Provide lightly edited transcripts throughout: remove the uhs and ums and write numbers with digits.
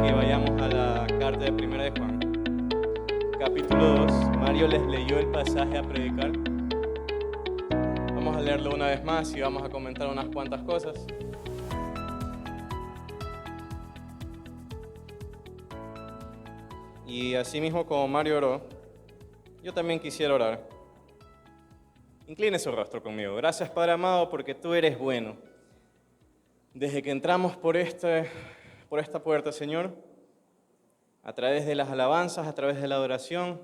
que vayamos a la carta de Primera de Juan, capítulo 2. Mario les leyó el pasaje a predicar. Vamos a leerlo una vez más y vamos a comentar unas cuantas cosas. Y así mismo como Mario oró, yo también quisiera orar. Incline su rostro conmigo. Gracias, Padre amado, porque tú eres bueno. Desde que entramos por esta puerta, Señor, a través de las alabanzas, a través de la adoración,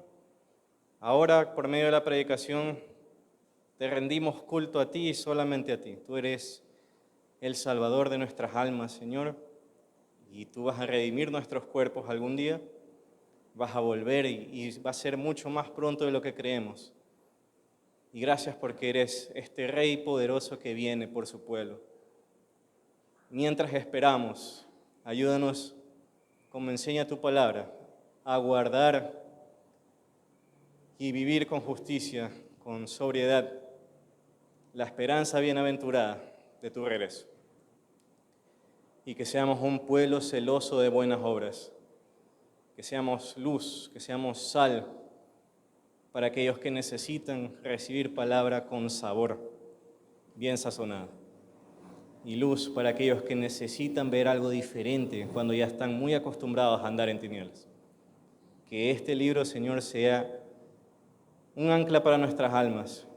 ahora por medio de la predicación, te rendimos culto a ti y solamente a ti. Tú eres el Salvador de nuestras almas, Señor, y tú vas a redimir nuestros cuerpos algún día. Vas a volver y va a ser mucho más pronto de lo que creemos. Y gracias porque eres este Rey poderoso que viene por su pueblo. Mientras esperamos, ayúdanos, como enseña tu palabra, a guardar y vivir con justicia, con sobriedad, la esperanza bienaventurada de tu regreso. Y que seamos un pueblo celoso de buenas obras, que seamos luz, que seamos sal, para aquellos que necesitan recibir palabra con sabor, bien sazonada. Y luz para aquellos que necesitan ver algo diferente cuando ya están muy acostumbrados a andar en tinieblas. Que este libro, Señor, sea un ancla para nuestras almas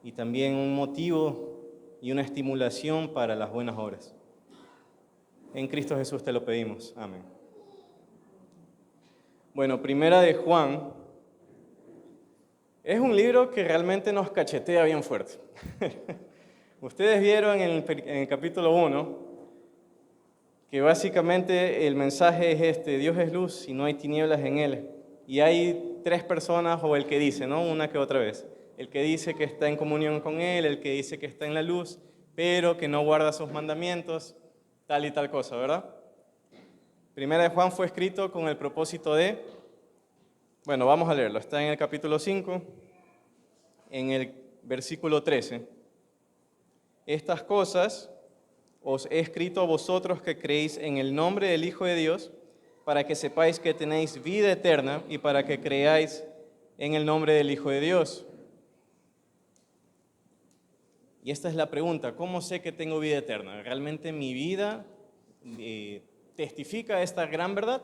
y también un motivo y una estimulación para las buenas obras. En Cristo Jesús te lo pedimos. Amén. Bueno, Primera de Juan es un libro que realmente nos cachetea bien fuerte. Ustedes vieron en el capítulo 1 que básicamente el mensaje es este: Dios es luz y no hay tinieblas en Él. Y hay tres personas, o el que dice, ¿no? Una que otra vez. El que dice que está en comunión con Él, el que dice que está en la luz, pero que no guarda sus mandamientos, tal y tal cosa, ¿verdad? Primera de Juan fue escrito con el propósito de... Bueno, vamos a leerlo. Está en el capítulo 5, en el versículo 13. Estas cosas os he escrito a vosotros que creéis en el nombre del Hijo de Dios, para que sepáis que tenéis vida eterna y para que creáis en el nombre del Hijo de Dios. Y esta es la pregunta: ¿cómo sé que tengo vida eterna? ¿Realmente mi vida testifica esta gran verdad?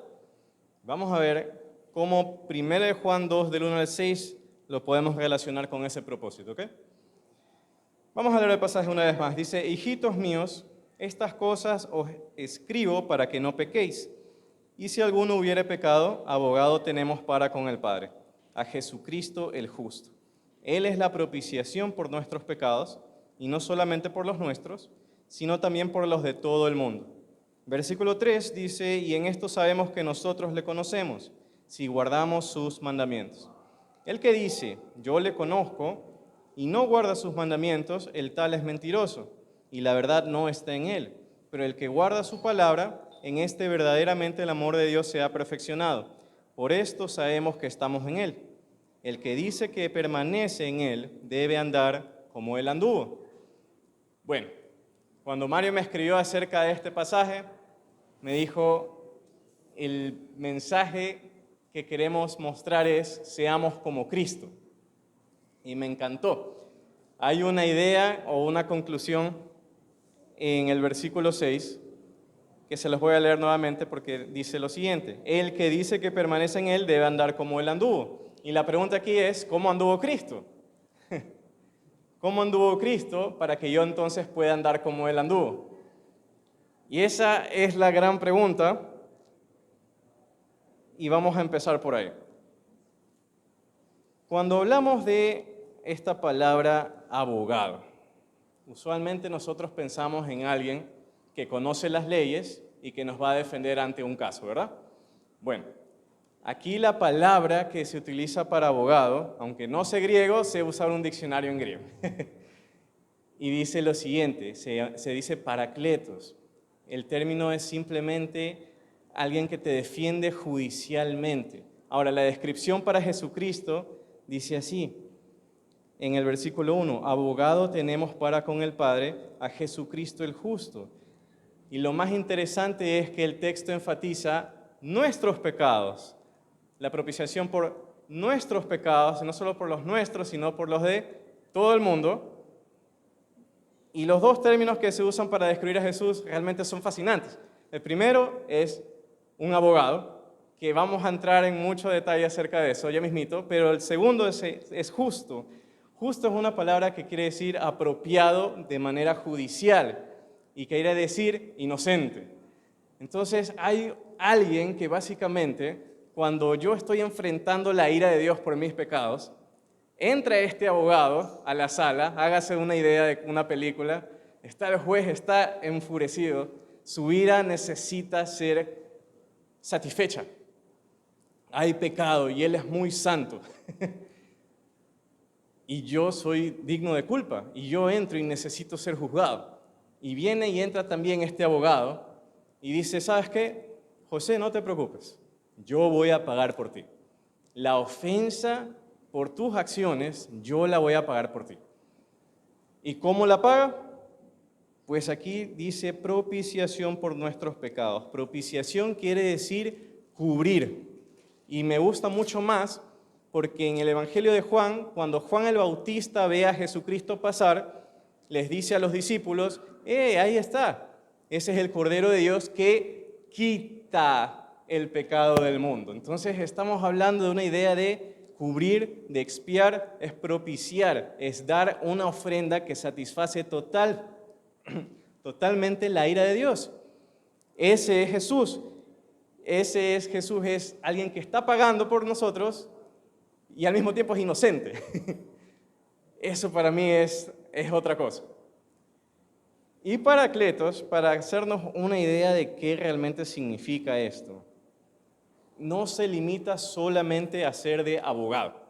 Vamos a ver cómo 1 Juan 2, del 1 al 6, lo podemos relacionar con ese propósito, ¿ok? Vamos a leer el pasaje una vez más. Dice: hijitos míos, estas cosas os escribo para que no pequéis. Y si alguno hubiere pecado, abogado tenemos para con el Padre, a Jesucristo el justo. Él es la propiciación por nuestros pecados, y no solamente por los nuestros, sino también por los de todo el mundo. Versículo 3 dice: y en esto sabemos que nosotros le conocemos, si guardamos sus mandamientos. El que dice, yo le conozco, y no guarda sus mandamientos, el tal es mentiroso, y la verdad no está en él. Pero el que guarda su palabra, en este verdaderamente el amor de Dios se ha perfeccionado. Por esto sabemos que estamos en él. El que dice que permanece en él, debe andar como él anduvo. Bueno, cuando Mario me escribió acerca de este pasaje, me dijo, el mensaje que queremos mostrar es, seamos como Cristo. Y me encantó. Hay una idea o una conclusión en el versículo 6, que se los voy a leer nuevamente porque dice lo siguiente: el que dice que permanece en él debe andar como él anduvo. Y la pregunta aquí es, ¿cómo anduvo Cristo? ¿Cómo anduvo Cristo para que yo entonces pueda andar como él anduvo? Y esa es la gran pregunta, y vamos a empezar por ahí. Cuando hablamos de esta palabra abogado, usualmente nosotros pensamos en alguien que conoce las leyes y que nos va a defender ante un caso, ¿verdad? Bueno, aquí la palabra que se utiliza para abogado, aunque no sé griego, sé usar un diccionario en griego. Y dice lo siguiente, se dice paracletos. El término es simplemente alguien que te defiende judicialmente. Ahora, la descripción para Jesucristo dice así, en el versículo 1, abogado tenemos para con el Padre, a Jesucristo el justo. Y lo más interesante es que el texto enfatiza nuestros pecados, la propiciación por nuestros pecados, no solo por los nuestros, sino por los de todo el mundo. Y los dos términos que se usan para describir a Jesús realmente son fascinantes. El primero es un abogado, que vamos a entrar en mucho detalle acerca de eso ya mismito, pero el segundo es justo. Justo es una palabra que quiere decir apropiado de manera judicial y quiere decir inocente. Entonces hay alguien que básicamente, cuando yo estoy enfrentando la ira de Dios por mis pecados, entra este abogado a la sala, hágase una idea de una película, está el juez, está enfurecido, su ira necesita ser satisfecha. Hay pecado y Él es muy santo. Y yo soy digno de culpa y yo entro y necesito ser juzgado. Y viene y entra también este abogado y dice, ¿sabes qué? José, no te preocupes, yo voy a pagar por ti. La ofensa por tus acciones, yo la voy a pagar por ti. ¿Y cómo la paga? Pues aquí dice propiciación por nuestros pecados. Propiciación quiere decir cubrir. Y me gusta mucho más porque en el Evangelio de Juan, cuando Juan el Bautista ve a Jesucristo pasar, les dice a los discípulos, ahí está, ese es el Cordero de Dios que quita el pecado del mundo. Entonces estamos hablando de una idea de cubrir, de expiar, es propiciar, es dar una ofrenda que satisface totalmente la ira de Dios. Ese es Jesús. Ese es Jesús, es alguien que está pagando por nosotros y al mismo tiempo es inocente. Eso para mí es otra cosa. Y Paracletos, para hacernos una idea de qué realmente significa esto, no se limita solamente a ser de abogado.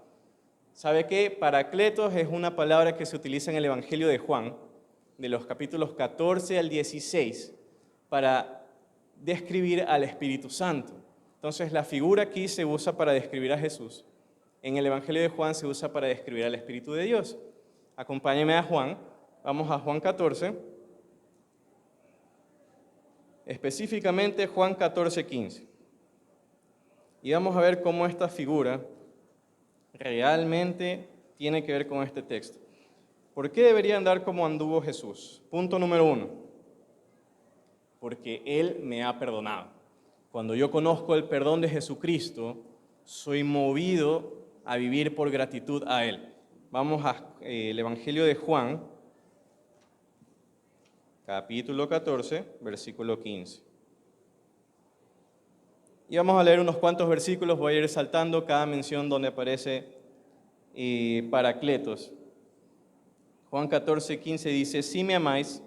¿Sabe qué? Paracletos es una palabra que se utiliza en el Evangelio de Juan, de los capítulos 14 al 16, para describir al Espíritu Santo. Entonces, la figura aquí se usa para describir a Jesús. En el Evangelio de Juan se usa para describir al Espíritu de Dios. Acompáñeme a Juan. Vamos a Juan 14. Específicamente Juan 14, 15. Y vamos a ver cómo esta figura realmente tiene que ver con este texto. ¿Por qué debería andar como anduvo Jesús? Punto número 1. Porque Él me ha perdonado. Cuando yo conozco el perdón de Jesucristo, soy movido a vivir por gratitud a Él. Vamos al Evangelio de Juan, capítulo 14, versículo 15. Y vamos a leer unos cuantos versículos, voy a ir saltando cada mención donde aparece Paracletos. Juan 14, 15 dice, si me amáis,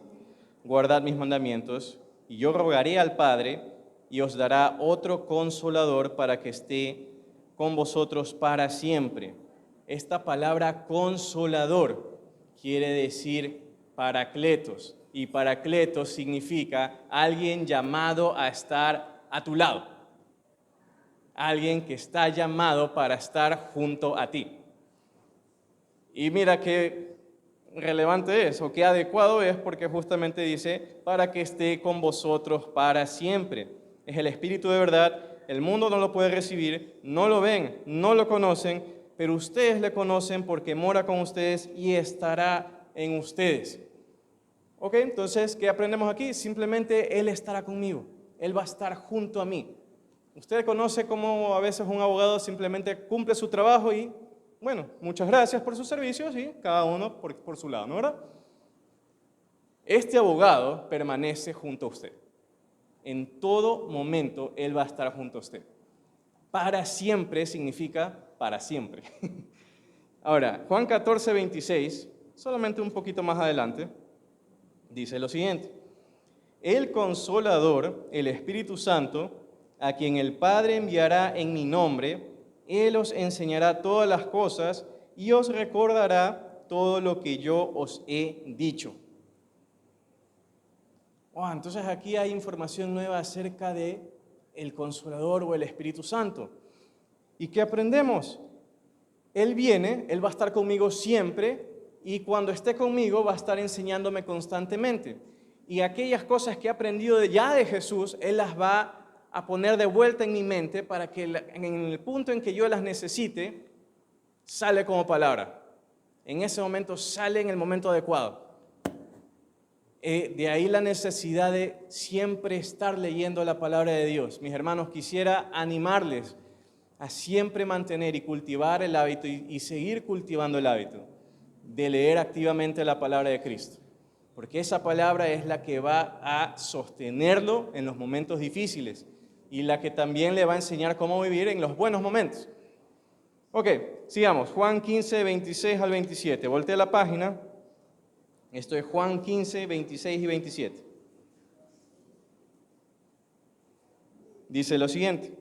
guardad mis mandamientos, y yo rogaré al Padre, y os dará otro consolador para que esté con vosotros para siempre. Esta palabra consolador quiere decir Paracletos, y Paracletos significa alguien llamado a estar a tu lado. Alguien que está llamado para estar junto a ti. Y mira qué relevante es, o qué adecuado es, porque justamente dice, para que esté con vosotros para siempre. Es el Espíritu de verdad, el mundo no lo puede recibir, no lo ven, no lo conocen, pero ustedes le conocen porque mora con ustedes y estará en ustedes. ¿Ok? Entonces, ¿qué aprendemos aquí? Simplemente Él estará conmigo, Él va a estar junto a mí. Usted conoce cómo a veces un abogado simplemente cumple su trabajo y, bueno, muchas gracias por sus servicios y cada uno por su lado, ¿no verdad? Este abogado permanece junto a usted. En todo momento Él va a estar junto a usted. Para siempre significa para siempre. Ahora, Juan 14, 26, solamente un poquito más adelante, dice lo siguiente. El Consolador, el Espíritu Santo, a quien el Padre enviará en mi nombre, Él os enseñará todas las cosas y os recordará todo lo que yo os he dicho. Entonces aquí hay información nueva acerca de el Consolador o el Espíritu Santo. ¿Y qué aprendemos? Él viene, Él va a estar conmigo siempre y cuando esté conmigo va a estar enseñándome constantemente. y aquellas cosas que he aprendido ya de Jesús, Él las va a poner de vuelta en mi mente para que en el punto en que yo las necesite, sale como palabra. En ese momento sale en el momento adecuado. De ahí la necesidad de siempre estar leyendo la palabra de Dios. Mis hermanos, quisiera animarles a siempre mantener y cultivar el hábito y seguir cultivando el hábito de leer activamente la palabra de Cristo. Porque esa palabra es la que va a sostenerlo en los momentos difíciles y la que también le va a enseñar cómo vivir en los buenos momentos. Ok, sigamos. Juan 15, 26 al 27. Voltea la página. Esto es Juan 15, 26 y 27. Dice lo siguiente: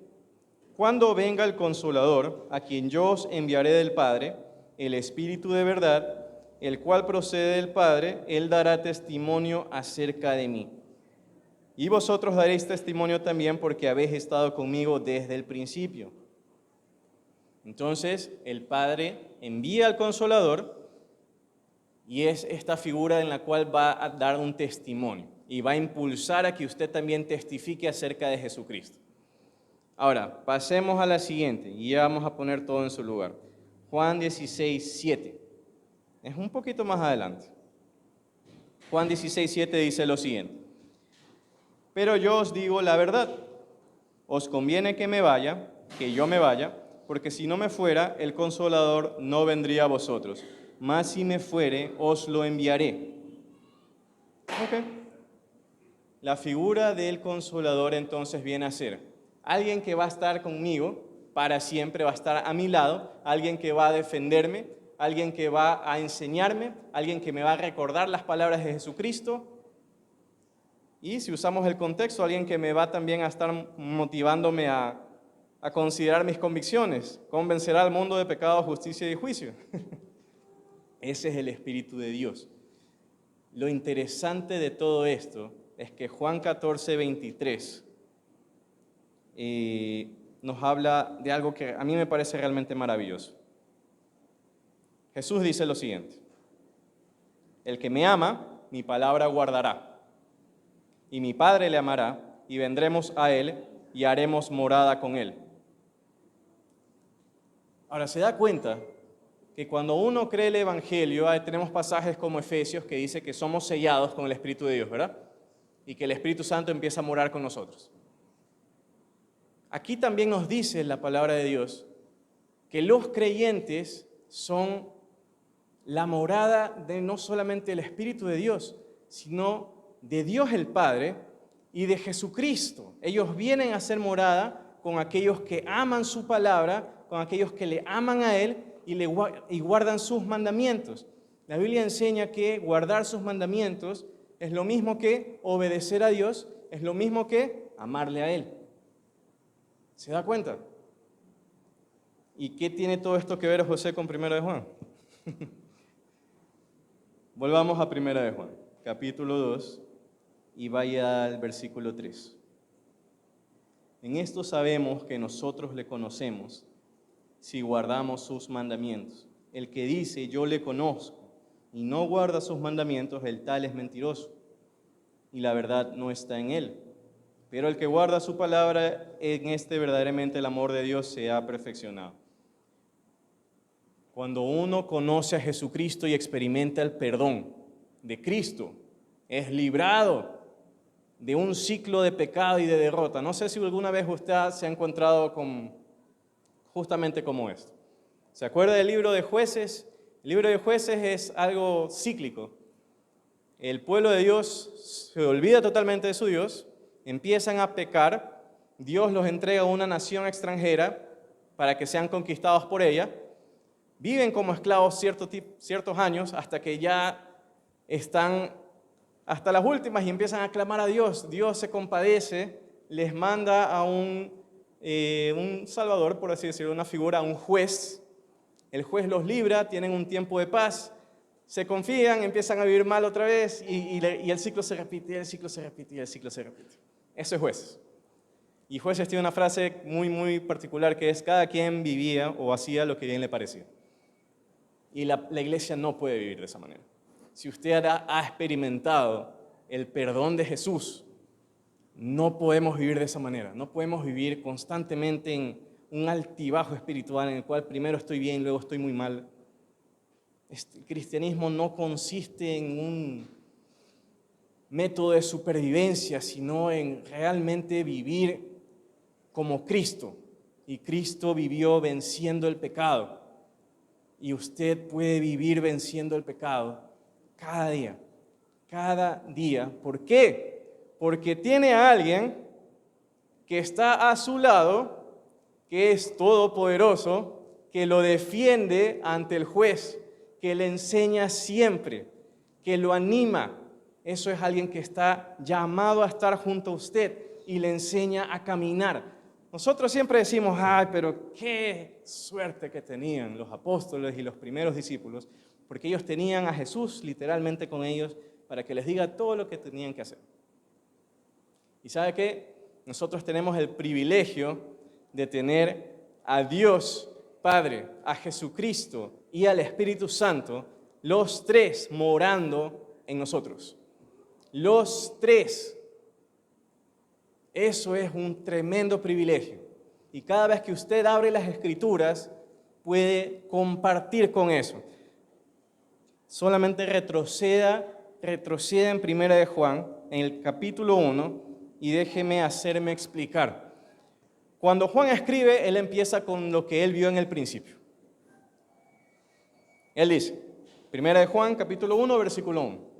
cuando venga el Consolador, a quien yo os enviaré del Padre, el Espíritu de verdad, el cual procede del Padre, Él dará testimonio acerca de mí. Y vosotros daréis testimonio también porque habéis estado conmigo desde el principio. Entonces, el Padre envía al Consolador y es esta figura en la cual va a dar un testimonio y va a impulsar a que usted también testifique acerca de Jesucristo. Ahora, pasemos a la siguiente y ya vamos a poner todo en su lugar. Juan 16, 7. Es un poquito más adelante. Juan 16, 7 dice lo siguiente: pero yo os digo la verdad, os conviene que me vaya, que yo me vaya, porque si no me fuera, el Consolador no vendría a vosotros, mas si me fuere, os lo enviaré. Ok. La figura del Consolador entonces viene a ser alguien que va a estar conmigo para siempre, va a estar a mi lado, alguien que va a defenderme, alguien que va a enseñarme, alguien que me va a recordar las palabras de Jesucristo. Y si usamos el contexto, alguien que me va también a estar motivándome a considerar mis convicciones, convencerá al mundo de pecado, justicia y juicio. Ese es el Espíritu de Dios. Lo interesante de todo esto es que Juan 14, 23 nos habla de algo que a mí me parece realmente maravilloso. Jesús dice lo siguiente: el que me ama, mi palabra guardará, y mi Padre le amará, y vendremos a él y haremos morada con él. Ahora, ¿se da cuenta que cuando uno cree el Evangelio, tenemos pasajes como Efesios que dice que somos sellados con el Espíritu de Dios, ¿verdad? Y que el Espíritu Santo empieza a morar con nosotros? Aquí también nos dice la palabra de Dios que los creyentes son la morada de no solamente el Espíritu de Dios, sino de Dios el Padre y de Jesucristo. Ellos vienen a ser morada con aquellos que aman su palabra, con aquellos que le aman a Él y guardan sus mandamientos. La Biblia enseña que guardar sus mandamientos es lo mismo que obedecer a Dios, es lo mismo que amarle a Él. ¿Se da cuenta? ¿Y qué tiene todo esto que ver, José, con 1 de Juan? Volvamos a 1 de Juan, capítulo 2, y vaya al versículo 3. En esto sabemos que nosotros le conocemos si guardamos sus mandamientos. El que dice, yo le conozco, y no guarda sus mandamientos, el tal es mentiroso, y la verdad no está en él. Pero el que guarda su palabra, en este verdaderamente el amor de Dios se ha perfeccionado. Cuando uno conoce a Jesucristo y experimenta el perdón de Cristo, es librado de un ciclo de pecado y de derrota. No sé si alguna vez usted se ha encontrado con justamente como esto. ¿Se acuerda del libro de Jueces? El libro de Jueces es algo cíclico. El pueblo de Dios se olvida totalmente de su Dios, empiezan a pecar, Dios los entrega a una nación extranjera para que sean conquistados por ella, viven como esclavos ciertos años hasta que ya están hasta las últimas y empiezan a clamar a Dios. Dios se compadece, les manda a un salvador, por así decirlo, una figura, un juez. El juez los libra, tienen un tiempo de paz, se confían, empiezan a vivir mal otra vez y el ciclo se repite, el ciclo se repite, el ciclo se repite. Eso es Jueces. Y Jueces tiene una frase muy, muy particular que es: cada quien vivía o hacía lo que bien le parecía. Y la iglesia no puede vivir de esa manera. Si usted ha experimentado el perdón de Jesús, no podemos vivir de esa manera. No podemos vivir constantemente en un altibajo espiritual en el cual primero estoy bien, luego estoy muy mal. El cristianismo no consiste en un método de supervivencia, sino en realmente vivir como Cristo. Y Cristo vivió venciendo el pecado. Y usted puede vivir venciendo el pecado cada día. Cada día. ¿Por qué? Porque tiene a alguien que está a su lado, que es todopoderoso, que lo defiende ante el juez, que le enseña siempre, que lo anima. Eso es alguien que está llamado a estar junto a usted y le enseña a caminar. Nosotros siempre decimos, ay, pero qué suerte que tenían los apóstoles y los primeros discípulos, porque ellos tenían a Jesús literalmente con ellos para que les diga todo lo que tenían que hacer. ¿Y sabe qué? Nosotros tenemos el privilegio de tener a Dios Padre, a Jesucristo y al Espíritu Santo, los tres morando en nosotros. Los tres. Eso es un tremendo privilegio. Y cada vez que usted abre las Escrituras, puede compartir con eso. Solamente retroceda en 1 de Juan, en el capítulo 1, y déjeme hacerme explicar. Cuando Juan escribe, él empieza con lo que él vio en el principio. Él dice, 1 de Juan, capítulo 1, versículo 1.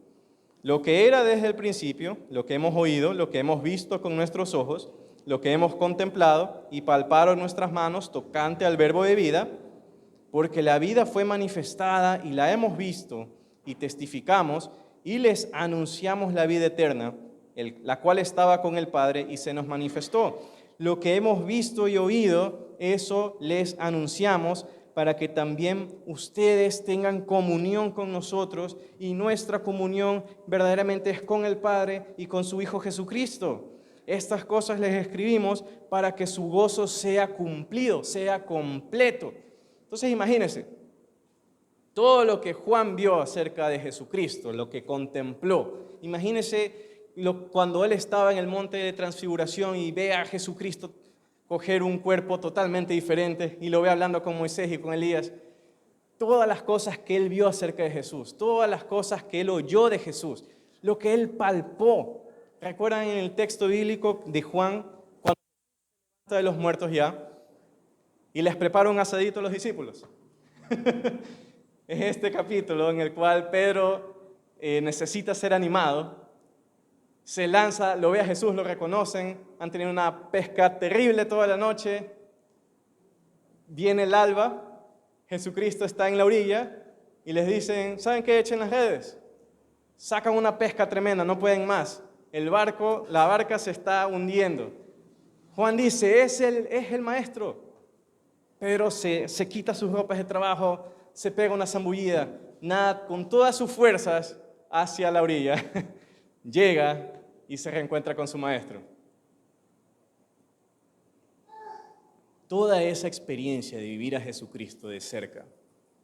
Lo que era desde el principio, lo que hemos oído, lo que hemos visto con nuestros ojos, lo que hemos contemplado y palparon nuestras manos tocante al verbo de vida, porque la vida fue manifestada y la hemos visto y testificamos y les anunciamos la vida eterna, la cual estaba con el Padre y se nos manifestó. Lo que hemos visto y oído, eso les anunciamos para que también ustedes tengan comunión con nosotros y nuestra comunión verdaderamente es con el Padre y con su Hijo Jesucristo. Estas cosas les escribimos para que su gozo sea cumplido, sea completo. Entonces imagínense, todo lo que Juan vio acerca de Jesucristo, lo que contempló, imagínense cuando él estaba en el monte de transfiguración y ve a Jesucristo coger un cuerpo totalmente diferente y lo ve hablando con Moisés y con Elías. Todas las cosas que él vio acerca de Jesús, todas las cosas que él oyó de Jesús, lo que él palpó. ¿Recuerdan en el texto bíblico de Juan, cuando está de los muertos ya y les prepara un asadito a los discípulos? Es este capítulo en el cual Pedro necesita ser animado. Se lanza, lo ve a Jesús, lo reconocen, han tenido una pesca terrible toda la noche. Viene el alba, Jesucristo está en la orilla y les dicen, ¿saben qué? Echen las redes. Sacan una pesca tremenda, no pueden más. La barca se está hundiendo. Juan dice, es el maestro. Pedro se quita sus ropas de trabajo, se pega una zambullida, nada, con todas sus fuerzas hacia la orilla. Llega y se reencuentra con su maestro. Toda esa experiencia de vivir a Jesucristo de cerca,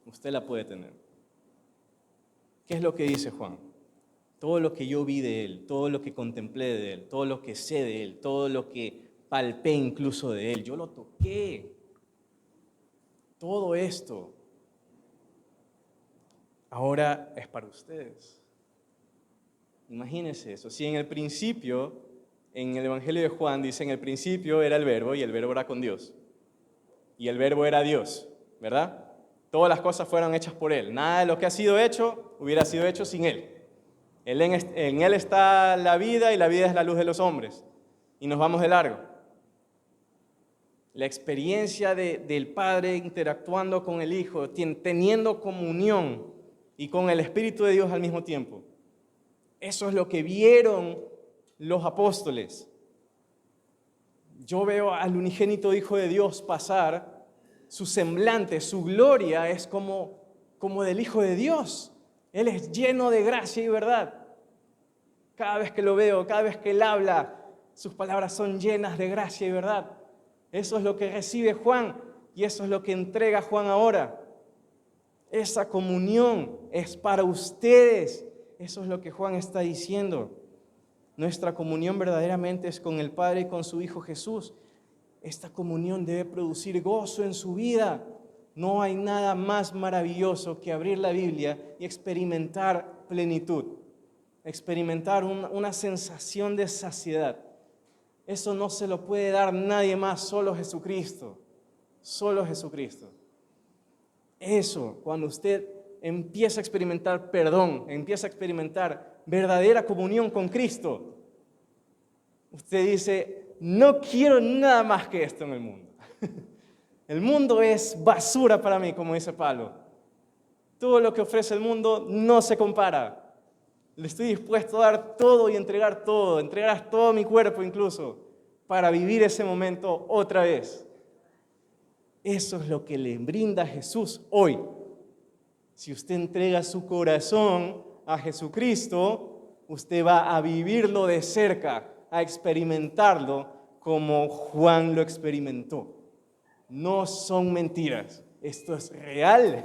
usted la puede tener. ¿Qué es lo que dice Juan? Todo lo que yo vi de Él, todo lo que contemplé de Él, todo lo que sé de Él, todo lo que palpé incluso de Él, yo lo toqué. Todo esto ahora es para ustedes. Imagínense eso. Si en el principio, en el Evangelio de Juan, dice en el principio era el verbo y el verbo era con Dios. Y el verbo era Dios, ¿verdad? Todas las cosas fueron hechas por Él. Nada de lo que ha sido hecho hubiera sido hecho sin Él. En Él está la vida y la vida es la luz de los hombres. Y nos vamos de largo. La experiencia del Padre interactuando con el Hijo, teniendo comunión y con el Espíritu de Dios al mismo tiempo. Eso es lo que vieron los apóstoles. Yo veo al unigénito Hijo de Dios pasar, su semblante, su gloria es como del Hijo de Dios. Él es lleno de gracia y verdad. Cada vez que lo veo, cada vez que Él habla, sus palabras son llenas de gracia y verdad. Eso es lo que recibe Juan y eso es lo que entrega Juan ahora. Esa comunión es para ustedes. Eso es lo que Juan está diciendo. Nuestra comunión verdaderamente es con el Padre y con su Hijo Jesús. Esta comunión debe producir gozo en su vida. No hay nada más maravilloso que abrir la Biblia y experimentar plenitud, experimentar una sensación de saciedad. Eso no se lo puede dar nadie más, solo Jesucristo. Solo Jesucristo. Eso, cuando usted empieza a experimentar perdón, empieza a experimentar verdadera comunión con Cristo, usted dice, no quiero nada más que esto en el mundo. El mundo es basura para mí, como dice Pablo. Todo lo que ofrece el mundo no se compara. Le estoy dispuesto a dar todo y entregar todo mi cuerpo incluso, para vivir ese momento otra vez. Eso es lo que le brinda Jesús hoy. Si usted entrega su corazón a Jesucristo, usted va a vivirlo de cerca, a experimentarlo como Juan lo experimentó. No son mentiras, esto es real.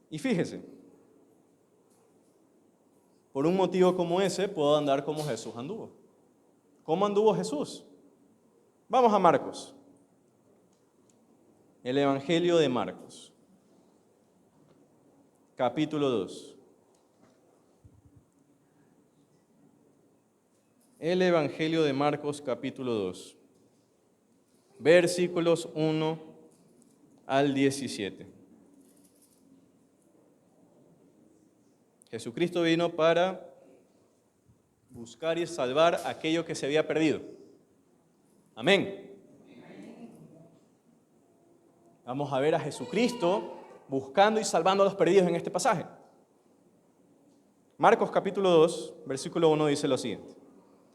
Y fíjese, por un motivo como ese puedo andar como Jesús anduvo. ¿Cómo anduvo Jesús? Vamos a Marcos. El Evangelio de Marcos, capítulo 2. El Evangelio de Marcos, capítulo 2, versículos 1 al 17. Jesucristo vino para buscar y salvar aquello que se había perdido. Amén. Vamos a ver a Jesucristo buscando y salvando a los perdidos en este pasaje. Marcos capítulo 2, versículo 1 dice lo siguiente.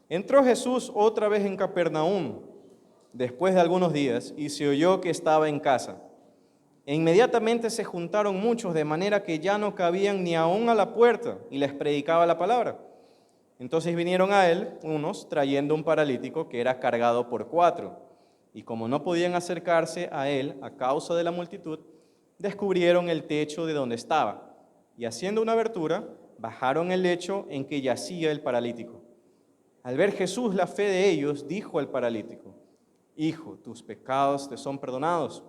Entró Jesús otra vez en Capernaum después de algunos días y se oyó que estaba en casa. E inmediatamente se juntaron muchos de manera que ya no cabían ni aún a la puerta y les predicaba la palabra. Entonces vinieron a él unos trayendo un paralítico que era cargado por 4. Y como no podían acercarse a él a causa de la multitud, descubrieron el techo de donde estaba, y haciendo una abertura, bajaron el lecho en que yacía el paralítico. Al ver Jesús la fe de ellos, dijo al paralítico, Hijo, tus pecados te son perdonados.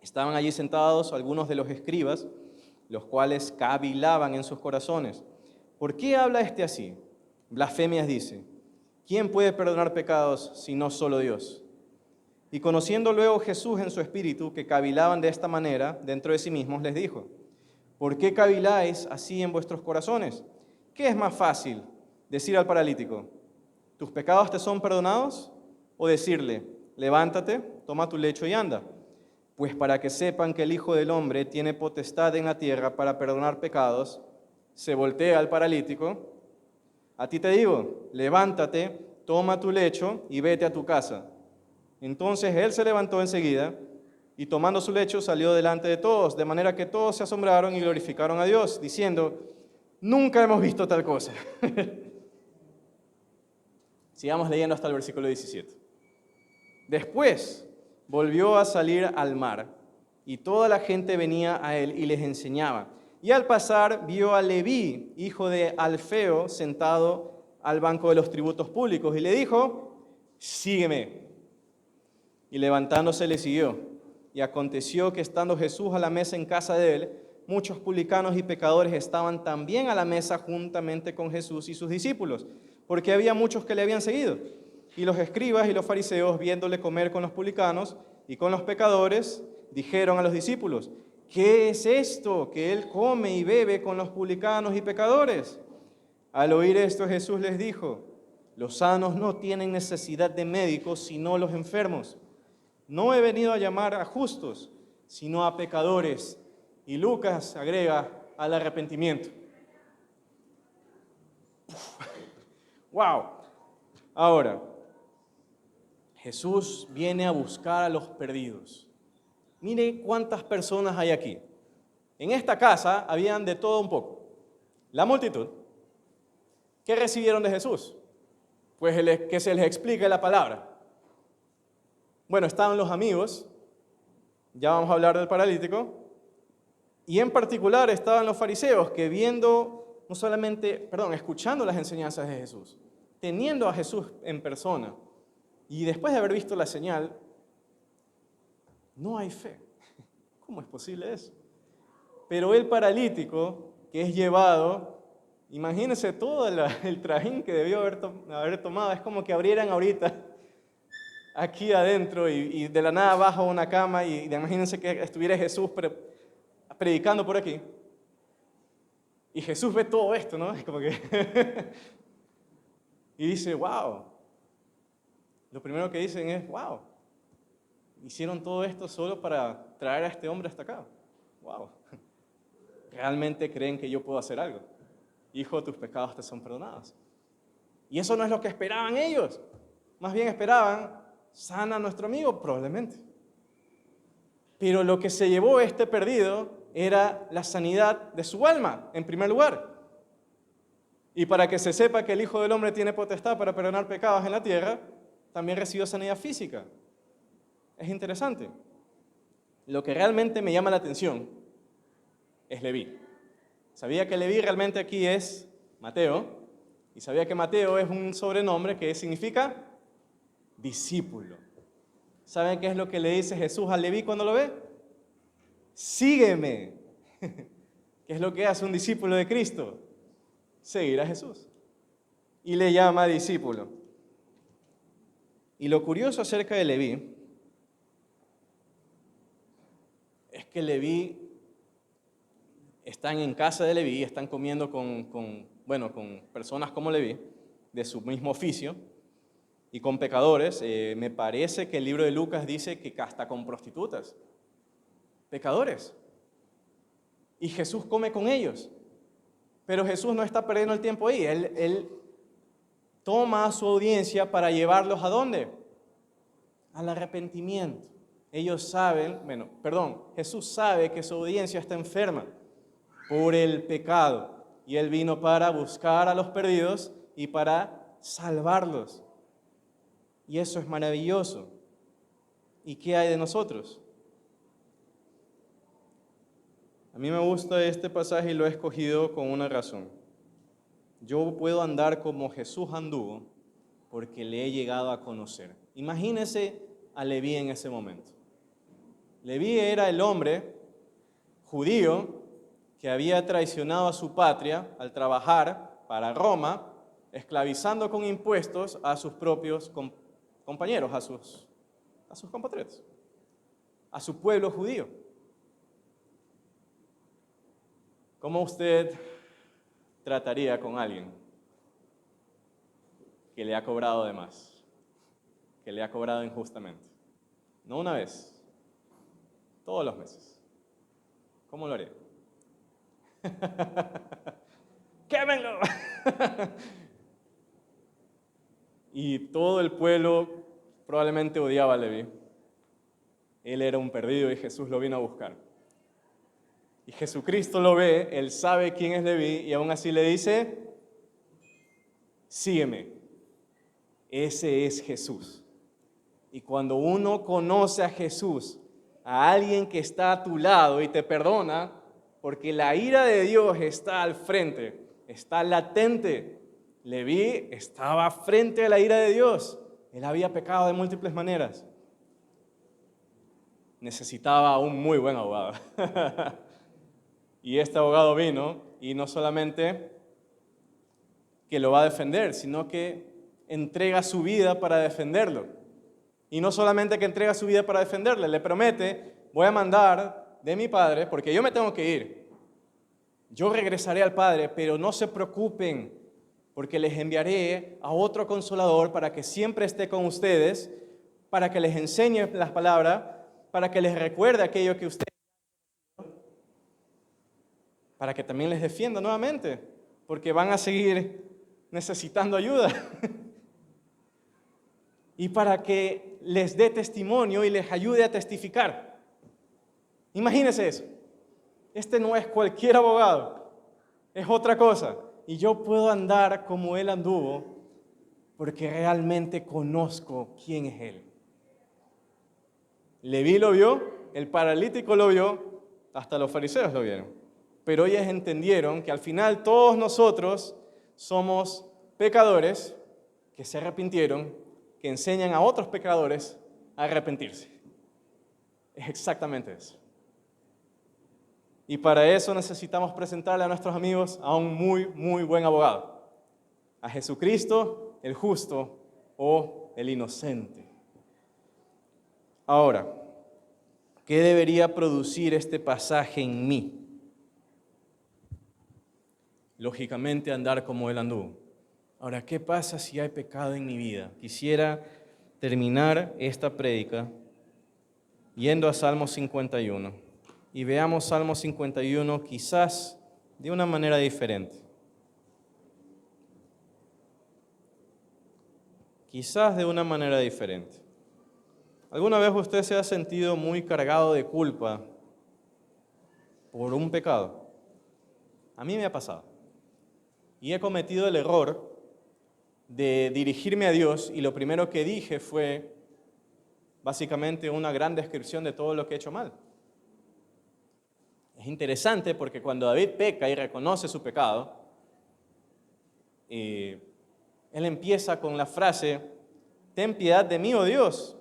Estaban allí sentados algunos de los escribas, los cuales cavilaban en sus corazones. ¿Por qué habla este así? Blasfemias dice. ¿Quién puede perdonar pecados si no solo Dios? Y conociendo luego Jesús en su espíritu, que cavilaban de esta manera dentro de sí mismos, les dijo, ¿por qué caviláis así en vuestros corazones? ¿Qué es más fácil, decir al paralítico, ¿tus pecados te son perdonados? O decirle, levántate, toma tu lecho y anda. Pues para que sepan que el Hijo del Hombre tiene potestad en la tierra para perdonar pecados, se voltea al paralítico, a ti te digo, levántate, toma tu lecho y vete a tu casa. Entonces él se levantó enseguida y tomando su lecho salió delante de todos, de manera que todos se asombraron y glorificaron a Dios, diciendo, nunca hemos visto tal cosa. Sigamos leyendo hasta el versículo 17. Después volvió a salir al mar y toda la gente venía a él y les enseñaba. Y al pasar vio a Leví, hijo de Alfeo, sentado al banco de los tributos públicos y le dijo, sígueme. Y levantándose le siguió. Y aconteció que estando Jesús a la mesa en casa de él, muchos publicanos y pecadores estaban también a la mesa juntamente con Jesús y sus discípulos, porque había muchos que le habían seguido. Y los escribas y los fariseos, viéndole comer con los publicanos y con los pecadores, dijeron a los discípulos, ¿qué es esto que él come y bebe con los publicanos y pecadores? Al oír esto Jesús les dijo, los sanos no tienen necesidad de médicos, sino los enfermos. No he venido a llamar a justos, sino a pecadores. Y Lucas agrega al arrepentimiento. ¡Wow! Ahora, Jesús viene a buscar a los perdidos. Mire cuántas personas hay aquí. En esta casa habían de todo un poco. La multitud. ¿Qué recibieron de Jesús? Pues que se les explique la palabra. Bueno, estaban los amigos, ya vamos a hablar del paralítico, y en particular estaban los fariseos que viendo escuchando las enseñanzas de Jesús, teniendo a Jesús en persona, y después de haber visto la señal, no hay fe. ¿Cómo es posible eso? Pero el paralítico que es llevado, imagínense todo el trajín que debió haber tomado, es como que abrieran ahorita aquí adentro y de la nada baja una cama y imagínense que estuviera Jesús predicando por aquí. Y Jesús ve todo esto, ¿no? Es como que y dice, wow. Lo primero que dicen es, wow. Hicieron todo esto solo para traer a este hombre hasta acá. Wow. ¿Realmente creen que yo puedo hacer algo? Hijo, tus pecados te son perdonados. Y eso no es lo que esperaban ellos. Más bien esperaban, sana a nuestro amigo, probablemente. Pero lo que se llevó este perdido era la sanidad de su alma, en primer lugar. Y para que se sepa que el Hijo del Hombre tiene potestad para perdonar pecados en la tierra, también recibió sanidad física. Es interesante. Lo que realmente me llama la atención es Leví. Sabía que Leví realmente aquí es Mateo, y sabía que Mateo es un sobrenombre que significa discípulo. ¿Saben qué es lo que le dice Jesús a Leví cuando lo ve? Sígueme. ¿Qué es lo que hace un discípulo de Cristo? Seguir a Jesús. Y le llama discípulo. Y lo curioso acerca de Leví es que Leví, están en casa de Leví, están comiendo con personas como Leví, de su mismo oficio, y con pecadores. Me parece que el libro de Lucas dice que hasta con prostitutas, pecadores. Y Jesús come con ellos. Pero Jesús no está perdiendo el tiempo ahí. Él toma a su audiencia para llevarlos ¿a dónde? Al arrepentimiento. Ellos saben, Jesús sabe que su audiencia está enferma por el pecado. Y Él vino para buscar a los perdidos y para salvarlos. Y eso es maravilloso. ¿Y qué hay de nosotros? A mí me gusta este pasaje y lo he escogido con una razón. Yo puedo andar como Jesús anduvo porque le he llegado a conocer. Imagínese a Leví en ese momento. Leví era el hombre judío que había traicionado a su patria al trabajar para Roma, esclavizando con impuestos a sus propios compañeros, a sus compatriotas, a su pueblo judío. ¿Cómo usted trataría con alguien que le ha cobrado de más, que le ha cobrado injustamente? No una vez, todos los meses. ¿Cómo lo haría? ¡Quémenlo! Y todo el pueblo probablemente odiaba a Leví. Él era un perdido y Jesús lo vino a buscar. Y Jesucristo lo ve, Él sabe quién es Leví y aún así le dice, sígueme. Ese es Jesús. Y cuando uno conoce a Jesús, a alguien que está a tu lado y te perdona, porque la ira de Dios está al frente, está latente. Leví estaba frente a la ira de Dios. Él había pecado de múltiples maneras. Necesitaba un muy buen abogado. Y este abogado vino y no solamente que lo va a defender, sino que entrega su vida para defenderlo. Y no solamente que entrega su vida para defenderle, le promete, voy a mandar de mi Padre, porque yo me tengo que ir. Yo regresaré al Padre, pero no se preocupen, porque les enviaré a otro consolador para que siempre esté con ustedes, para que les enseñe las palabras, para que les recuerde aquello que ustedes, para que también les defienda nuevamente, porque van a seguir necesitando ayuda. Y para que les dé testimonio y les ayude a testificar. Imagínense eso. Este no es cualquier abogado, es otra cosa. Y yo puedo andar como él anduvo porque realmente conozco quién es él. Leví lo vio, el paralítico lo vio, hasta los fariseos lo vieron. pero ellas entendieron que al final todos nosotros somos pecadores que se arrepintieron, que enseñan a otros pecadores a arrepentirse. Es exactamente eso. Y para eso necesitamos presentarle a nuestros amigos a un muy, muy buen abogado. A Jesucristo, el justo o el inocente. Ahora, ¿qué debería producir este pasaje en mí? Lógicamente, andar como Él anduvo. Ahora, ¿qué pasa si hay pecado en mi vida? Quisiera terminar esta prédica yendo a Salmo 51. Y veamos Salmo 51 quizás de una manera diferente. Quizás de una manera diferente. ¿Alguna vez usted se ha sentido muy cargado de culpa por un pecado? A mí me ha pasado. Y he cometido el error de dirigirme a Dios y lo primero que dije fue básicamente una gran descripción de todo lo que he hecho mal. Es interesante porque cuando David peca y reconoce su pecado, él empieza con la frase, ten piedad de mí, oh Dios,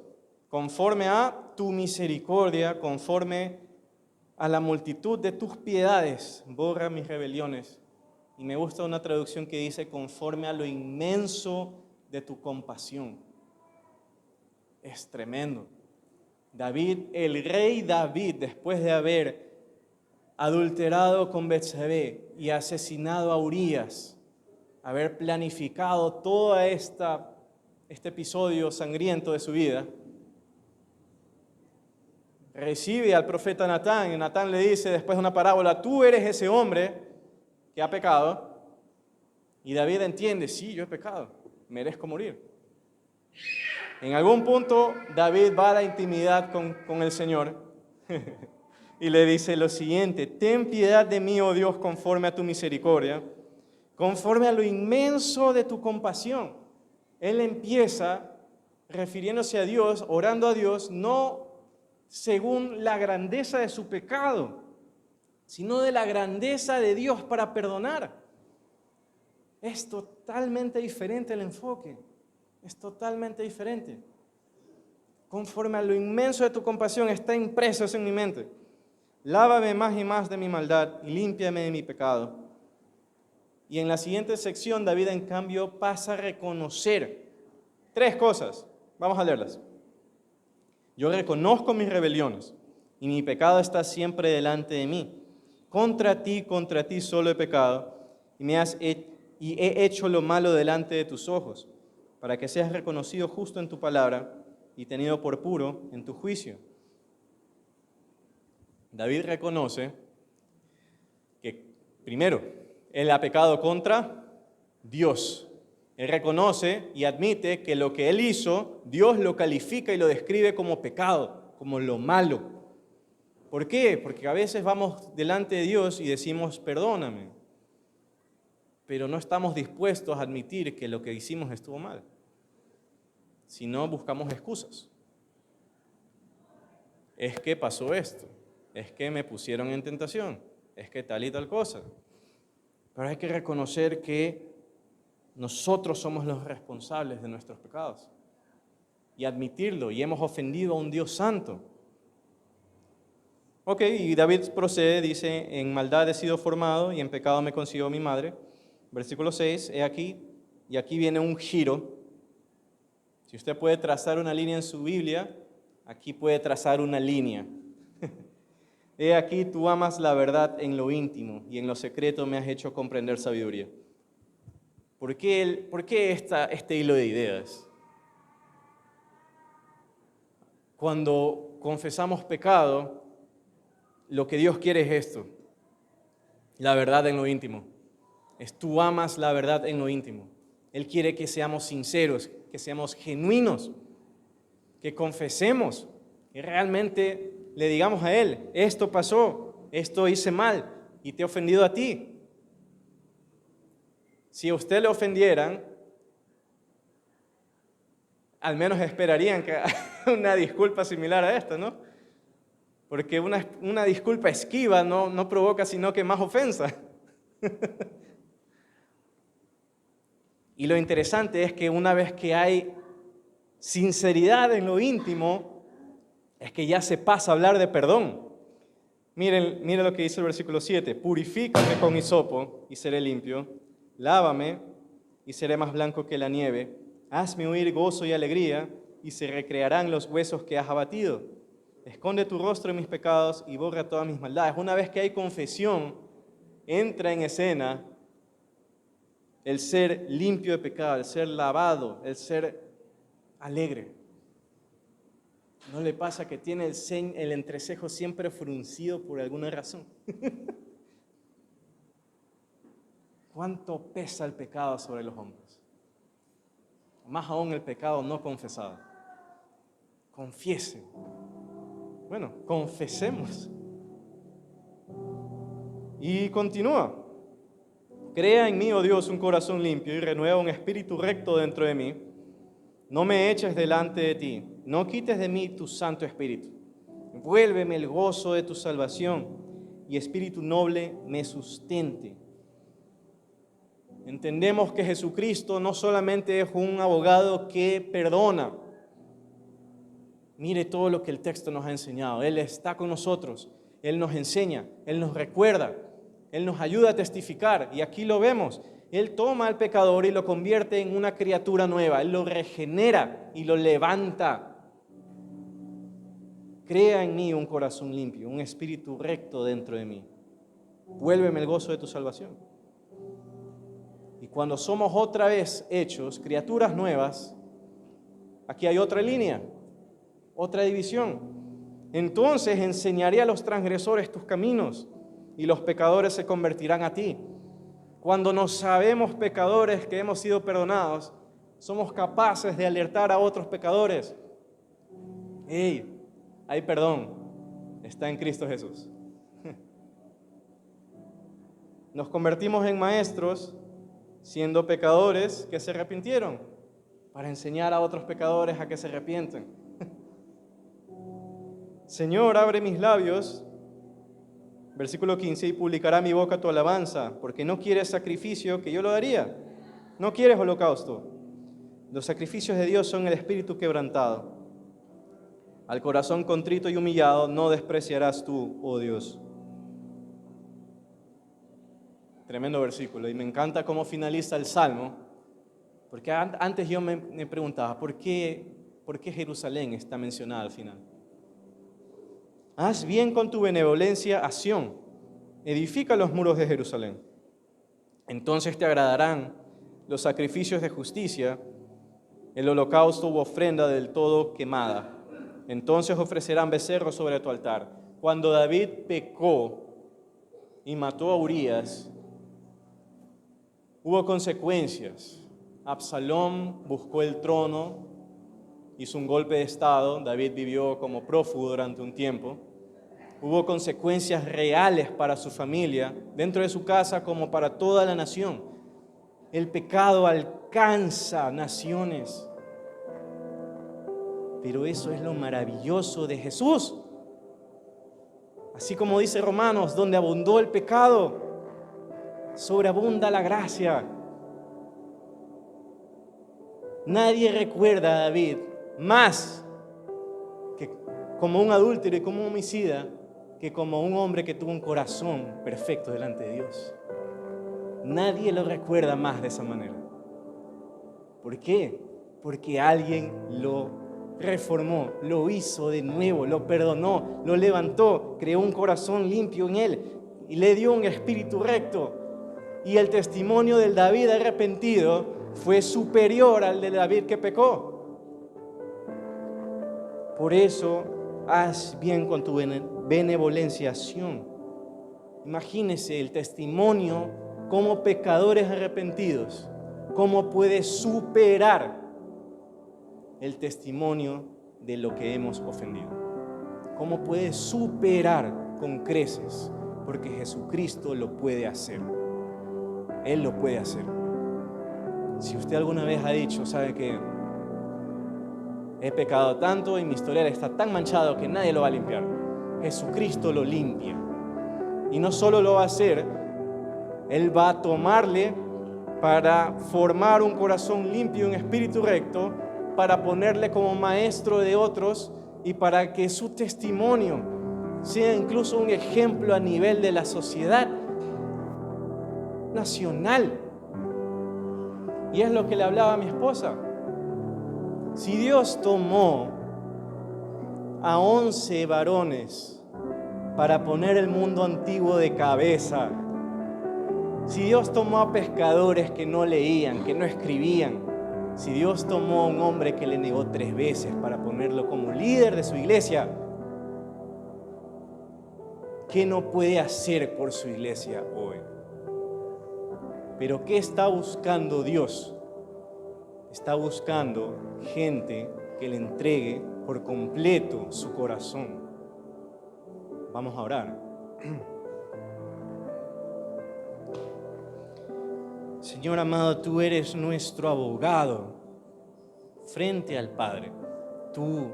conforme a tu misericordia, conforme a la multitud de tus piedades, borra mis rebeliones. Y me gusta una traducción que dice, conforme a lo inmenso de tu compasión. Es tremendo. David, el rey David, después de haber adulterado con Betsabé y asesinado a Urías, haber planificado todo este episodio sangriento de su vida, recibe al profeta Natán y Natán le dice después de una parábola, tú eres ese hombre que ha pecado, y David entiende, sí, yo he pecado, merezco morir. En algún punto David va a la intimidad con el Señor y le dice lo siguiente, ten piedad de mí, oh Dios, conforme a tu misericordia, conforme a lo inmenso de tu compasión. Él empieza refiriéndose a Dios, orando a Dios, no según la grandeza de su pecado, sino de la grandeza de Dios para perdonar. Es totalmente diferente el enfoque, es totalmente diferente. Conforme a lo inmenso de tu compasión está impreso eso en mi mente. Lávame más y más de mi maldad y límpiame de mi pecado. Y en la siguiente sección, David, en cambio, pasa a reconocer 3 cosas. Vamos a leerlas. Yo reconozco mis rebeliones y mi pecado está siempre delante de mí. Contra ti solo he pecado y he hecho lo malo delante de tus ojos, para que seas reconocido justo en tu palabra y tenido por puro en tu juicio. David reconoce que, primero, él ha pecado contra Dios. Él reconoce y admite que lo que él hizo, Dios lo califica y lo describe como pecado, como lo malo. ¿Por qué? Porque a veces vamos delante de Dios y decimos, perdóname, pero no estamos dispuestos a admitir que lo que hicimos estuvo mal. Si no, buscamos excusas. Es que pasó esto, es que me pusieron en tentación, es que tal y tal cosa. Pero hay que reconocer que nosotros somos los responsables de nuestros pecados y admitirlo, y hemos ofendido a un Dios santo. Ok, y David procede, dice, en maldad he sido formado y en pecado me concibió mi madre. Versículo 6, he aquí, y aquí viene un giro. Si usted puede trazar una línea en su Biblia, aquí puede trazar una línea. He aquí, tú amas la verdad en lo íntimo y en lo secreto me has hecho comprender sabiduría. ¿Por qué este hilo de ideas? Cuando confesamos pecado, lo que Dios quiere es esto, la verdad en lo íntimo. Tú amas la verdad en lo íntimo. Él quiere que seamos sinceros, que seamos genuinos, que confesemos, que realmente le digamos a Él, esto pasó, esto hice mal y te he ofendido a ti. Si a usted le ofendieran, al menos esperarían que una disculpa similar a esta, ¿no? porque una disculpa esquiva no provoca sino que más ofensa. Y lo interesante es que una vez que hay sinceridad en lo íntimo, es que ya se pasa a hablar de perdón. Miren lo que dice el versículo 7. Purifícame con hisopo y seré limpio. Lávame y seré más blanco que la nieve. Hazme oír gozo y alegría y se recrearán los huesos que has abatido. Esconde tu rostro en mis pecados y borra todas mis maldades. Una vez que hay confesión, entra en escena el ser limpio de pecado, el ser lavado, el ser alegre. ¿No le pasa que tiene el entrecejo siempre fruncido por alguna razón? ¿Cuánto pesa el pecado sobre los hombros? Más aún el pecado no confesado. Confiesen. Bueno, confesemos. Y continúa. Crea en mí, oh Dios, un corazón limpio y renueva un espíritu recto dentro de mí. No me eches delante de ti, no quites de mí tu Santo Espíritu. Vuélveme el gozo de tu salvación y espíritu noble me sustente. Entendemos que Jesucristo no solamente es un abogado que perdona. Mire todo lo que el texto nos ha enseñado. Él está con nosotros, Él nos enseña, Él nos recuerda, Él nos ayuda a testificar. Y aquí lo vemos. Él toma al pecador y lo convierte en una criatura nueva. Él lo regenera y lo levanta. Crea en mí un corazón limpio, un espíritu recto dentro de mí. Vuélveme el gozo de tu salvación. Y cuando somos otra vez hechos criaturas nuevas, aquí hay otra línea, otra división. Entonces enseñaré a los transgresores tus caminos y los pecadores se convertirán a ti. Cuando nos sabemos pecadores que hemos sido perdonados, somos capaces de alertar a otros pecadores. ¡Hey! Hay perdón, está en Cristo Jesús. Nos convertimos en maestros siendo pecadores que se arrepintieron para enseñar a otros pecadores a que se arrepienten. Señor, abre mis labios, versículo 15, y publicará mi boca tu alabanza, porque no quieres sacrificio que yo lo daría, no quieres holocausto. Los sacrificios de Dios son el espíritu quebrantado. Al corazón contrito y humillado no despreciarás tú, oh Dios. Tremendo versículo, y me encanta cómo finaliza el Salmo, porque antes yo me preguntaba, ¿por qué Jerusalén está mencionada al final? Haz bien con tu benevolencia a Sión, edifica los muros de Jerusalén. Entonces te agradarán los sacrificios de justicia, el holocausto u ofrenda del todo quemada. Entonces ofrecerán becerros sobre tu altar. Cuando David pecó y mató a Urías, hubo consecuencias. Absalón buscó el trono, hizo un golpe de estado. David vivió como prófugo durante un tiempo. Hubo consecuencias reales para su familia, dentro de su casa como para toda la nación. El pecado alcanza naciones. Pero eso es lo maravilloso de Jesús. Así como dice Romanos, donde abundó el pecado, sobreabunda la gracia. Nadie recuerda a David más que como un adúltero y como un homicida, que como un hombre que tuvo un corazón perfecto delante de Dios. Nadie lo recuerda más de esa manera. ¿Por qué? Porque alguien lo reformó, lo hizo de nuevo, lo perdonó, lo levantó, creó un corazón limpio en él y le dio un espíritu recto. Y el testimonio del David arrepentido fue superior al de David que pecó. Por eso, haz bien con tu benevolencia. Imagínese el testimonio como pecadores arrepentidos, cómo puede superar el testimonio de lo que hemos ofendido. Cómo puede superar con creces, porque Jesucristo lo puede hacer. Él lo puede hacer. Si usted alguna vez ha dicho, sabe que he pecado tanto y mi historial está tan manchado que nadie lo va a limpiar, Jesucristo lo limpia. Y no solo lo va a hacer, Él va a tomarle para formar un corazón limpio y un espíritu recto, para ponerle como maestro de otros y para que su testimonio sea incluso un ejemplo a nivel de la sociedad nacional. Y es lo que le hablaba a mi esposa. Si Dios tomó a 11 varones para poner el mundo antiguo de cabeza, si Dios tomó a pescadores que no leían, que no escribían, si Dios tomó a un hombre que le negó 3 veces para ponerlo como líder de su iglesia, ¿qué no puede hacer por su iglesia hoy? Pero ¿qué está buscando Dios? Está buscando gente que le entregue por completo su corazón. Vamos a orar. Señor amado, tú eres nuestro abogado frente al Padre. Tú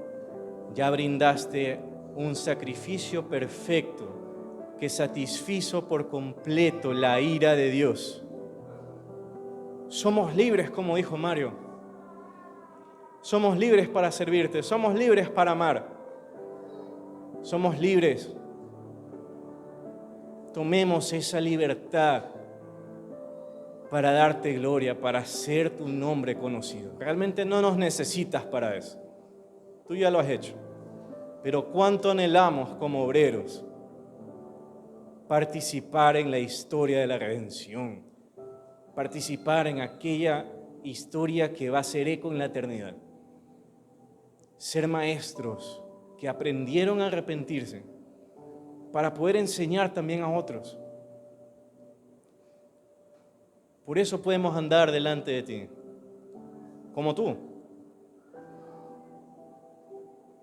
ya brindaste un sacrificio perfecto que satisfizo por completo la ira de Dios. Somos libres, como dijo Mario. Somos libres para servirte, somos libres para amar. Somos libres. Tomemos esa libertad para darte gloria, para hacer tu nombre conocido. Realmente no nos necesitas para eso. Tú ya lo has hecho. Pero cuánto anhelamos como obreros participar en la historia de la redención, participar en aquella historia que va a ser eco en la eternidad. Ser maestros que aprendieron a arrepentirse para poder enseñar también a otros. Por eso podemos andar delante de ti, como tú.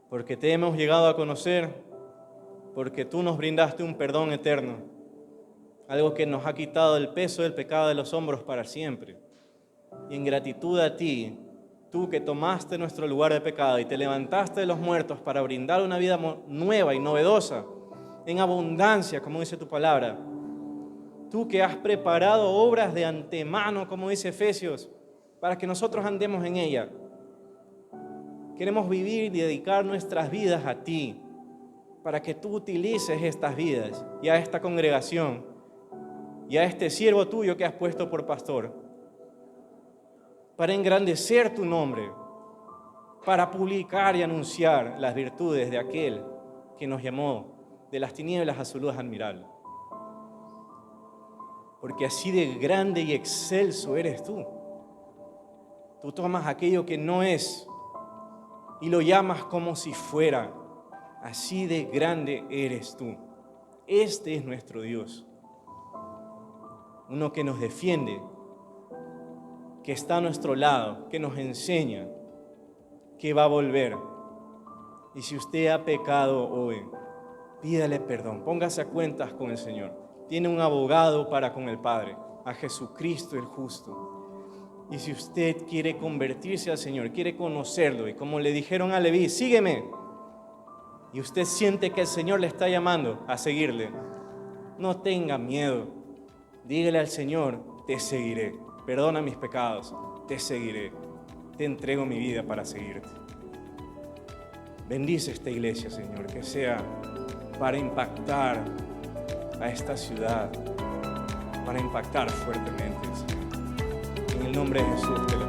Porque te hemos llegado a conocer, porque tú nos brindaste un perdón eterno, algo que nos ha quitado el peso del pecado de los hombros para siempre. Y en gratitud a ti, tú que tomaste nuestro lugar de pecado y te levantaste de los muertos para brindar una vida nueva y novedosa, en abundancia, como dice tu palabra. Tú que has preparado obras de antemano, como dice Efesios, para que nosotros andemos en ella. Queremos vivir y dedicar nuestras vidas a ti, para que tú utilices estas vidas y a esta congregación y a este siervo tuyo que has puesto por pastor, para engrandecer tu nombre, para publicar y anunciar las virtudes de aquel que nos llamó de las tinieblas a su luz admirable. Porque así de grande y excelso eres tú. Tú tomas aquello que no es y lo llamas como si fuera. Así de grande eres tú. Este es nuestro Dios. Uno que nos defiende, que está a nuestro lado, que nos enseña, que va a volver. Y si usted ha pecado hoy, pídale perdón, póngase a cuentas con el Señor. Tiene un abogado para con el Padre, a Jesucristo el justo. Y si usted quiere convertirse al Señor, quiere conocerlo, y como le dijeron a Leví, sígueme, y usted siente que el Señor le está llamando a seguirle, no tenga miedo. Dígale al Señor, te seguiré. Perdona mis pecados, te seguiré. Te entrego mi vida para seguirte. Bendice esta iglesia, Señor, que sea para impactar a esta ciudad, para impactar fuertemente, Señor. En el nombre de Jesús te lo